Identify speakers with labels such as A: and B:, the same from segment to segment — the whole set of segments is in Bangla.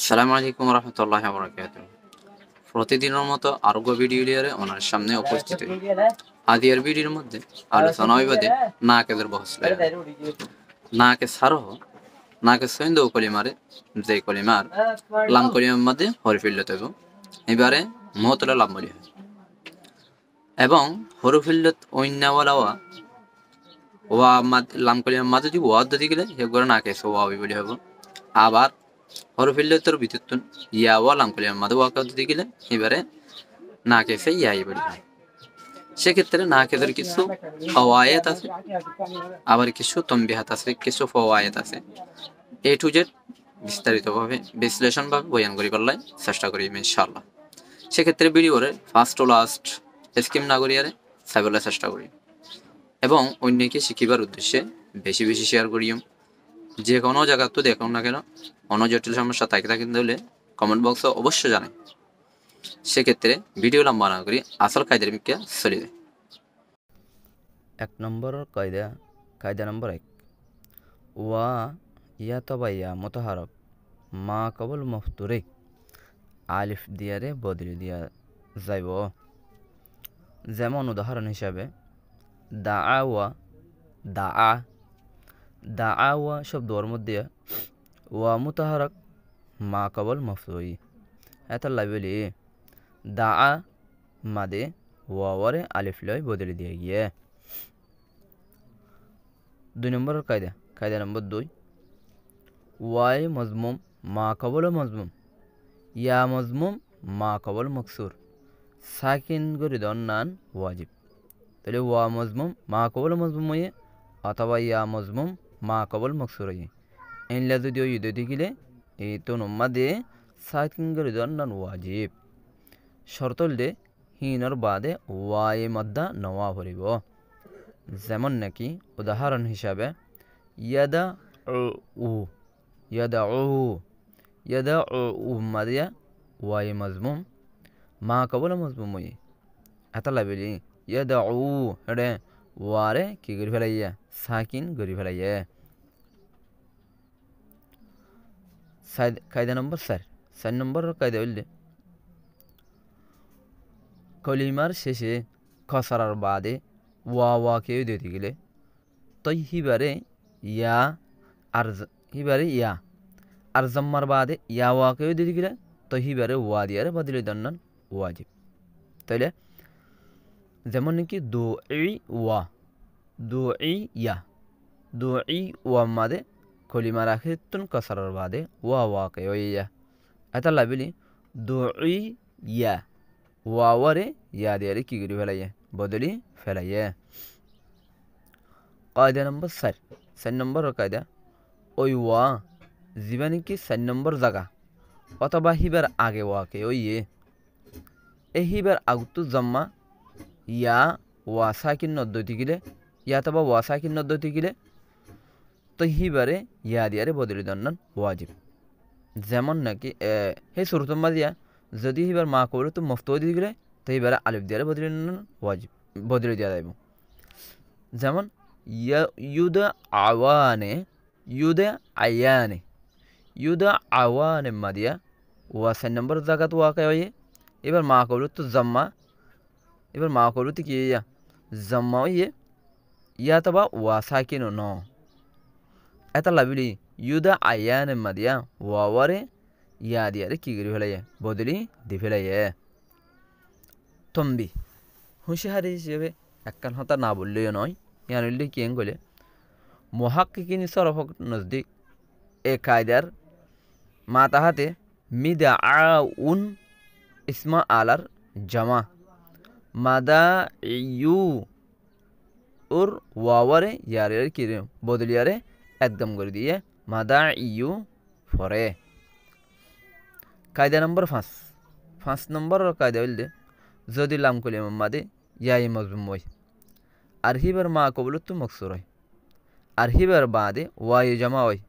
A: আসসালামু আলাইকুম রহমতুল্লাহি ওয়া বারাকাতুহু। প্রতিদিনের মতো আরোগ্য ভিডিও লিয়ারে ওনার সামনে উপস্থিত হই। আদিয়ার ভিডিওর মধ্যে আলোচনা হইবাদে নাকেদের বহস লয়া নাকে সারহ নাকে সৈন্দ কলিমারে যে কলিমার লাম কলিমার মধ্যে হরফিল্ল তৈব এবারে মহতলা লাম বলি হয় এবং হরফিল্লত ঐন্যাওয়ালাওয়া ওয়া লাম কলিমার মাঝে যদি ওয়াদ দিতে গেলে সেগুলো নাকে সোয়াবি বলি হব। আবার হরফিল্লতর ভিতরতুন ইয়া ওয়া লাম কলিমার মাঝে ওয়াকা দিতে গেলে এবারে নাকে সে ইয়াই বলি হয়। সেক্ষেত্রে নাকেদের কিছু ফওয়ায়েত আছে, আবার কিছু তম্বিহাত আছে, কিছু ফওয়ায়েত আছে। এ টু জেড বিস্তারিতভাবে বিশ্লেষণভাবে বয়ান করি পারলাই চেষ্টা করি ইনশাআল্লাহ। সেক্ষেত্রে ভিডিওরে ফার্স্ট ও লাস্ট স্কিম না করিয়ারে সাইবলে চেষ্টা করি এবং অন্যকে শিখিবার উদ্দেশ্যে বেশি বেশি শেয়ার করিম। যে কোনো জায়গা তো দেখুন না কেন অন্য জটিল সমস্যা থাকে হলে কমেন্ট বক্সে অবশ্যই জানাই। সেক্ষেত্রে ভিডিও লম্বা না করি আসল কায়দার মিকে চলে যায়।
B: 1 নম্বরের কায়দা নম্বর 1 ওয়া ইয়া তবা ইয়া মুতাহারক মা কবল মফতুরে আলিফ দিয়ারে বদলি দিয়া যাইব। যেমন উদাহরণ হিসাবে দাআওয়া দাআওয়া শব্দর মধ্যে ওয়া মুতাহারক মা কবল মফতুই এত লাইবলি দাআ মাদে ওয়ারে আলিফ লয় বদলি দিয়ে গিয়ে। 2 নম্বরের কায়দা নম্বর 2 ওয়াই মজমুম মা কবল মজমুম ইয়া মজমুম মা কবল মকসুর সাকিন করে দন্নান ওয়াজিব। তাহলে ওয়া মজমুম মা কবল মজমুম হয়ে অথবা ইয়া মজমুম মা কবল মকসুর হয়ে এনলা যদিও ইউদে দিলে এই তো নম্মা দিয়ে সাকিন করে দন্নান ওয়াজিব। শর্তল দে হিনর বাদে ওয়াই মদ্দা নওয়া ভরিব। যেমন নাকি উদাহরণ হিসাবে ইয়াদা মাদিয়া ওয়াই মজমুম মা কবল মজমুম হই এত লাইবলি ইয়াদা হেডে ওয়ারে কি করে ফেলাইয়া সাকিন করে ফেলাইয়া। কায়দা নম্বর 4 নম্বরের কায়দা হইলে কলিমার শেষে খসরার বাদে ওয়া কেউ দিতে গেলে তই হিবারে ইয়া আর জম্মার বাদে ইয়া ওয়া কেউ দিতে গেলে তই হিবারে ওয়া দিয়ারে বদলে দন্নান ওয়াজিব। তাইলে যেমন নাকি দু ই ওয়া মাদে কলিমার আখিতুন কসরার বাদে ওয়া কেউ ইয়া এটা লাইবলি দু ইয়া ওয়ারে ইয়া দিয়ারে কি করি ফেলাইয়া বদলি ফেলাইয়া। কায়দা নম্বর 4 নম্বরের কায়দা ওই ওয়া জিবা নাকি 4 নম্বর জায়গা অথবা হিবার আগে ওয়াকে ওইয়ে এই হিবার আগতো জম্মা ইয়া ওয়া সাকিন নদ্দতি গিলে ইয়া তবা ওয়া সাকিন নদ্দতি গিলে তো হিবারে ইয়া দিয়ারে বদলি দন্নান ওয়াজিব। যেমন নাকি সেই সুরতম্মা দিয়া যদি হিবার মা করে তো মফত দিয়ে গেলে তো হিবারে আলিফ দিয়ারে বদলি দন্নান ওয়াজিব বদলি দিয়া যাইব। যেমন ইউদা আওয়ানে মাদিয়া ওয়া 4 নম্বর জায়গা তো ওয়াকে হয়ে এবার মা করলো তো জম্মা এবার মা করলো তো কি ইয়া জম্মা হইয়ে ইয়া তবা ওয়া সাকিন ন এটা লাভিলি ইউদা আয়ানে মাদিয়া ওয়ারে ইয়া দিয়ারে কি করি ফেলাইয়া বদলি দি ফেলাইয়া। তম্বি হুঁশিয়ারি হিসেবে একখান হতা না বললেও নয় ইয়ান হইলে কি গলে মুহাক্কিকিন সরফক নজদিক এ কায়দার মাতাহাতে মিদা আউন ইসমা আলার জামা মাদা ইউ ওর ওয়ারে ইয়ারে কি বদলিয়ারে একদম করে দিয়ে মাদা ইউ ফরে। কায়দা নম্বর 5 নম্বরের কায়দা হইলে যদি লাম কলিমা মাদে ইয়াই মজমুম হয় আর হিবার মা কবলত মকসুর হয় আর হিবার বাদে ওয়াই জমা হয়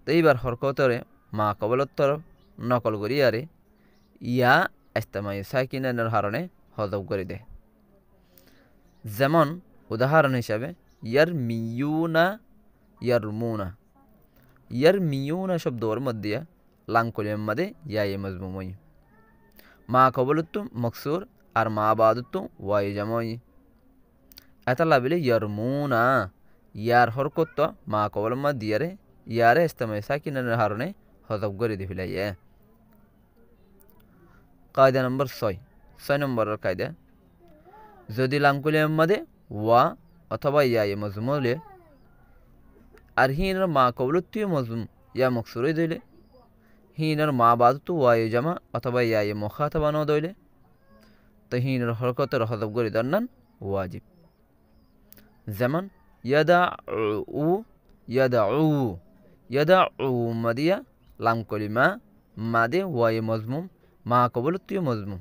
B: তো এইবার হরকতরে মা কবলত্তর নকল করি আরে ইয়া ইস্তেমাই সাকিনের হারণে হজব করে দেয়। যেমন উদাহরণ হিসাবে ইয়ার মিউনা শব্দর মধ্যে লাম কলিমার মধ্যে ইয়ায়ে মজমুম হই মা কবলুত্তু মকসুর আর মা বাদুত্তু ওয়াই জামাই এটা লাবিলে ইয়ারমুনা ইয়ার হরকত মা কবল মা দিয়ারে ইয়ারে ইস্তেমাই সাকিনের হারণে হজব করে দি ফেলাইয়ে কায়দা নম্বর 6 নম্বরের কায়দা যদি লাম কলিমার মধ্যে ওয়া অথবা ইয়ায়ে মজমুম হলে আর হিনের মা কবলুত্তিও মজমুম ইয়া মকসুরই দইলে হিনের মা বাদুত্তু ওয়াই জামা অথবা ইয়ায়ে মুখাতাবা ন দইলে তো হিনের হরকতের হজব করে দন্নান ওয়াজিব যেমন ইয়াদা মাদিয়া লাম কলিমা মাদে ওয়াই মজমুম মা কবলুত্তিও মজমুম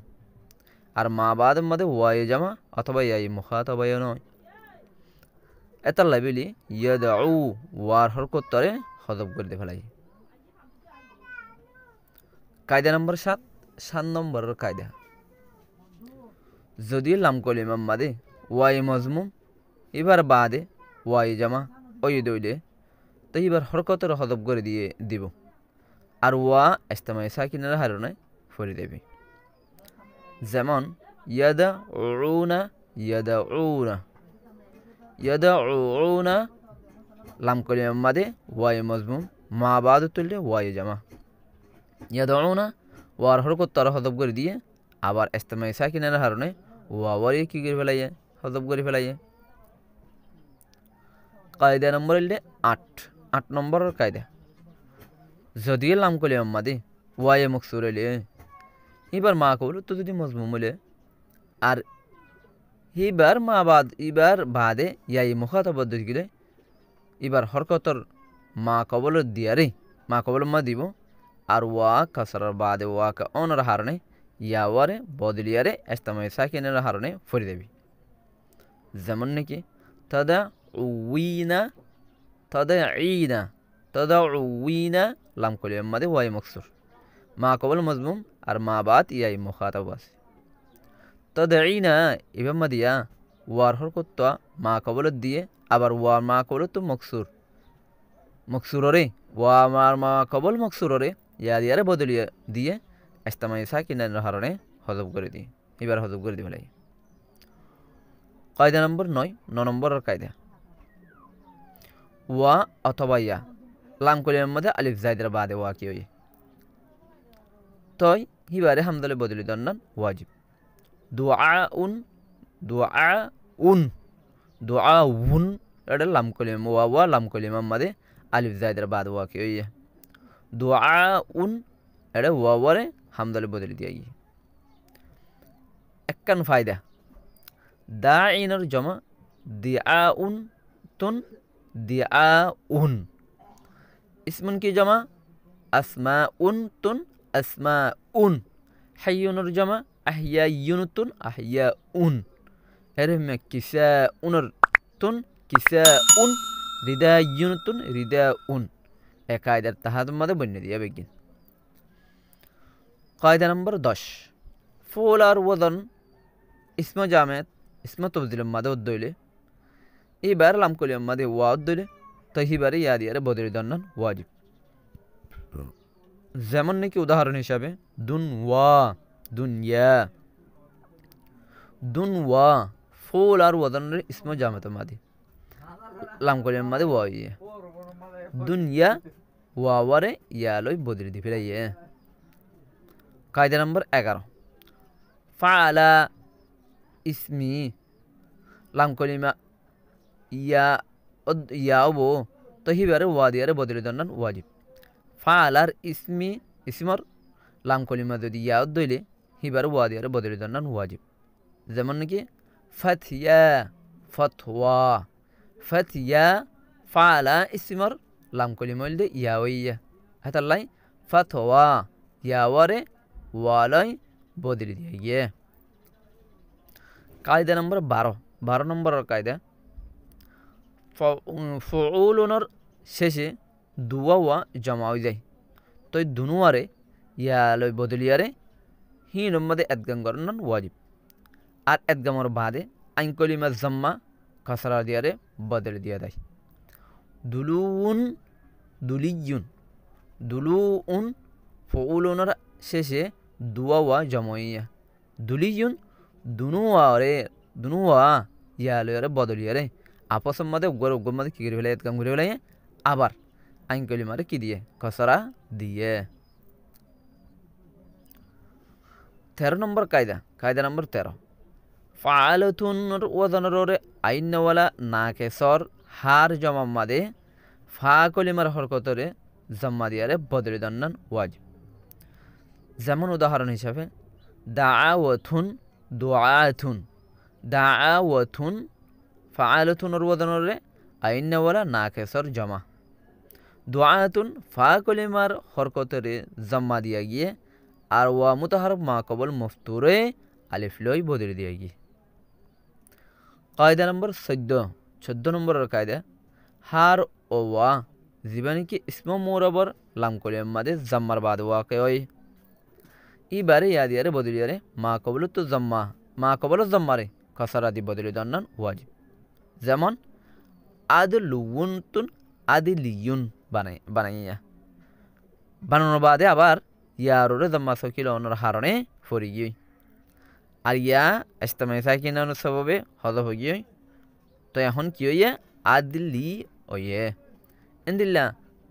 B: আর মা বাদ মাদে ওয়াই জামা অথবা ইয়াই মুখাতাবা নয় এটার লাবিলি ইয়াদা ওয়ার হরকতরে হজব করে দে ফেলাই কায়দা নম্বর 7 নম্বরের কায়দা যদি লাম কলিমা মাদে ওয়াই মজমুম এবার বাদে ওয়াই জামা ওই দইলে তো এবার হরকতের হজব করে দিয়ে দিব আর ওয়া ইস্তেমাই সাকিনের হারণে ফরি দেবে যেমন ইয়াদা লাম কলিমার মাদে ওয়াই মজমুম মা বাদ তুললে ওয়াই জামা ইয়াদউনা ওয়ার হরকতর হজব করে দিয়ে আবার ইস্তেমাই সাকিনের হারণে ওয়াওয়ারে কি করে ফেলাইয়ে হজব করে ফেলাইয়ে কায়দা নম্বর 8 নম্বরের কায়দা যদি লাম কলিমার মাদে ওয়াই মকসুর হইলে এবার মা কবল তো যদি মজমুম হলে আর এবার বাদে ইয়াই মুখাতাব গেলে এবার হরকতর মা কবল দিয়ারে মা কবল মা দিব আর ওয়া কাসরার বাদে ওয়াকে অনর হারণে ইয়াওয়ারে বদলিয়ারে ইস্তেমাই সাকিনের হারণে ফরি দেবি যেমন নাকি তাদাউইনা লাম কলিমার মধ্যে ওয়াই মকসুর মা কবল মজমুম আর মা বাদ ইয়াই মুখাতাব আছে তাদাইনা এবার মাদিয়া ওয়ার হরকত মা কবল দিয়ে আবার ওয়া মা কবল তো মকসুররে ওয়া মা কবল মকসুররে ইয়া দিয়ারে বদলিয়ে দিয়ে ইস্তেমাই সাকিনের হারণে হজব করে দিই এবার হজব করে দি ফেলাই কায়দা নম্বর 9 নম্বরের কায়দা ওয়া অথবা ইয়া লাম কলিমার মধ্যে আলিফ জায়দের বাদে ওয়া কি হই তই হিবারে হামদালে বদলি দন্নান ওয়াজিব দুআউন এটা লাম কলিমা ওয়া লাম কলিমার মধ্যে আলিফ জায়দের বাদে ওয়া কি হই দুআউন এটা ওয়াওয়ারে হামদালে বদলি দিয়া গিয়ে একখান ফায়দা দাইনের জমা দিআউন ইসমুন কি জমা আসমাউন হাইয়ুনের জমা আহইয়াউন এরমে কিসাউন রিদাউন এ কায়দার তাহাদের মধ্যে বন্য দিয়া বেগিন কায়দা নম্বর 10 ফুল আর ওয়াদন ইসম জামেদ ইসম তবদিলের মাদে উদ্দইলে এবার লাম কলিমার মাদে ওয়া উদ্দইলে তো হিবারে ইয়া দিয়ারে বদলি দন্নান ওয়াজিব যেমন নাকি উদাহরণ হিসাবে দুনওয়া ফুল আর ওয়াদনের ইসম জামেদ মাদে লাম কলিমার মাদে ওয়া ইয়ে দুনিয়া ওয়াওয়ারে ইয়া লই বদলি দি ফেলাইয়ে কায়দা নম্বর 11 ফাআলা ইসমি লাম কলিমা ইয়াবো তো হিবারে ওয়া দিয়ারে বদলি দন্নান ওয়াজিব ফাআলার ইসমর লাম কলিমা যদি ইয়া দইলে হিবারে ওয়া দিয়ারে বদলি দন্নান ওয়াজিব যেমন নাকি ফাতওয়া ফাআলা ইসমর লাম কলিমা হইলে ইয়া ওইয়া হাতাল্লাই ফাতওয়া ইয়াওয়ারে ওয়ালাই বদলি দিয়ে গিয়ে কায়দা নম্বর 12 নম্বরের কায়দা ফুউলুনের শেষে দুয়া ওয়া জমা হয়ে যায় তো দুনুয়ারে ইয়ালই বদলিয়ারে হিন মধ্যে এদগাম করান ওয়াজিব আর এদগামর বাদে আইন কলিমা জম্মা কাসরা দিয়ারে বদলি দিয়া দেয় দুলুউন ফউলুনের শেষে দুয়া ওয়া জমইয়া দুলিয়ুন দুনুয়া ইয়ালরে বদলিয়ারে আপসের মধ্যে উগ্র মধ্যে কি করে ফেলে কাম করে ফেলে আবার আইন কলিমারে কি দিয়ে কসরা দিয়ে 13 নম্বর কায়দা নম্বর 13 ফাআলাতুনের ওয়াজনরে আইনওয়ালা নাকেসর হার জমা মাদে ফা কলিমার হরকতরে জম্মা দিয়ারে বদলি দন্নান ওয়াজিব যেমন উদাহরণ হিসাবে দাআওয়াতুন ফাআলাতুনের ওয়াজনরে আইনওয়ালা নাকেসর জমা দুআতুন ফা কলিমার হরকতরে জম্মা দিয়া গিয়ে আর ওয়া মুতাহারফ মা কবল মফতুরে আলিফ লই বদলে দিয়া গিয়ে কায়দা নম্বর 14 নম্বরের কায়দা হার ও ওয়া জীবানি কি ইসম মুরাবর লাম কলিমার মাদে জাম্মার বাদ ওয়াকে হয় ইবারে ইয়াদিয়ারে বদলিয়ারে মা কবল জাম্মারে কসারা দি বদলি দন্নান ওয়াজিব যেমন আদিলিয়ুন বানাইয়া বানানোর বাদে আবার ইয়ারোরে জাম্মা সকিল অনর হারণে ফরি গিয়ে আর ইয়া ইস্তেমাই সাকিনানোর সবাবে হজফ হয়ে গিয়ে তো এখন কি হইয়া আদিলি ওয়ে এন্দিল্লা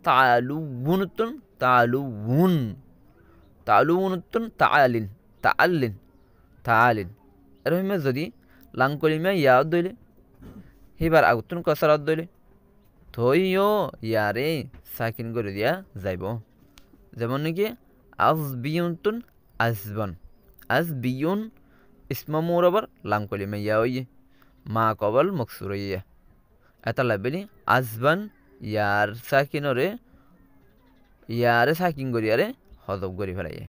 B: তালুউনুতুন তাআলিন এরকম যদি লাং কলিমা ইয়াদ দইলে হিবার আগুতুন কসরাত দইলে থইও ইয়ারে সাকিন করে দিয়া যাইব যেমন নাকি আজবিয়ুন ইসমা মুরাবার লাম কলিমা ইয়া হইয়ে মা কবল মকসুর হইয়া এটা লাগবেনি আজবান ইয়ারে সাকিন করিয়ারে হজব করি ফেলাইয়ে